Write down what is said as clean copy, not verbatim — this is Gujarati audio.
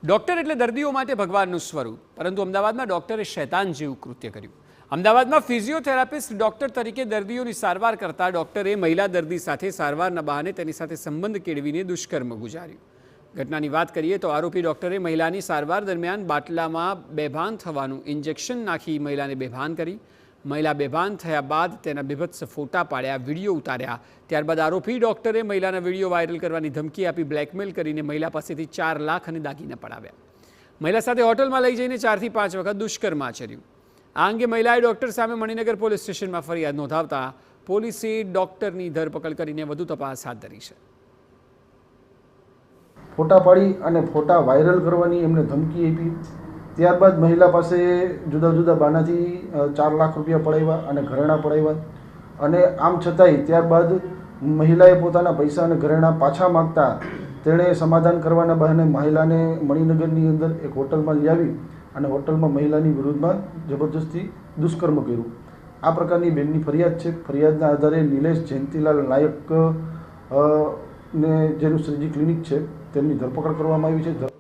ડોક્ટર એટલે દર્દીઓ માટે ભગવાનનું સ્વરૂપ, પરંતુ અમદાવાદમાં ડોક્ટરે શૈતાન જેવું કૃત્ય કર્યું। અમદાવાદમાં ફિઝિયોથેરાપિસ્ટ ડોક્ટર તરીકે દર્દીઓની સારવાર કરતા ડોક્ટરે મહિલા દર્દી સાથે સારવારના બહાને તેની સાથે સંબંધ કેળવીને દુષ્કર્મ ગુજાર્યું। ઘટનાની વાત કરીએ તો આરોપી ડોક્ટરે મહિલાની સારવાર દરમિયાન બાટલામાં બેભાન થવાનું ઇન્જેક્શન નાખી મહિલાને બેભાન કરી। મહિલા બેભાન થયા બાદ તેના બીભત્સ ફોટા પાડ્યા, વિડીયો ઉતાર્યા। ત્યારબાદ આરોપી ડોક્ટરે મહિલાના વિડીયો વાયરલ કરવાની ધમકી આપી બ્લેકમેલ કરીને મહિલા પાસેથી 4 લાખ અને દાગીના પડાવ્યા। મહિલા સાથે હોટલમાં લઈ જઈને 4 થી 5 વખત દુષ્કર્મ આચર્યું। આ અંગે મહિલાએ ડોક્ટર સામે મણિનગર પોલીસ સ્ટેશનમાં ફરિયાદ નોંધાવતા પોલીસે ડોક્ટરની ધરપકડ કરીને વધુ તપાસ હાથ ધરી છે। ફોટા પાડી અને ફોટા વાયરલ કરવાની એમને ધમકી આપી। ત્યારબાદ મહિલા પાસે જુદા જુદા બાનાથી 4 લાખ રૂપિયા પડાવ્યા અને ઘરેણાં પડાવ્યા અને આમ છતાંય ત્યારબાદ મહિલાએ પોતાના પૈસા અને ઘરેણાં પાછા માગતા તેણે સમાધાન કરવાના બહાને મહિલાને મણિનગરની અંદર એક હોટલમાં લઈ આવી અને હોટલમાં મહિલાની વિરુદ્ધમાં જબરજસ્તી દુષ્કર્મ કર્યું। આ પ્રકારની બેનની ફરિયાદ છે। ફરિયાદના આધારે નિલેશ જયંતિલાલ નાયક ને જેનું શ્રીજી ક્લિનિક છે તેમની ધરપકડ કરવામાં આવી છે।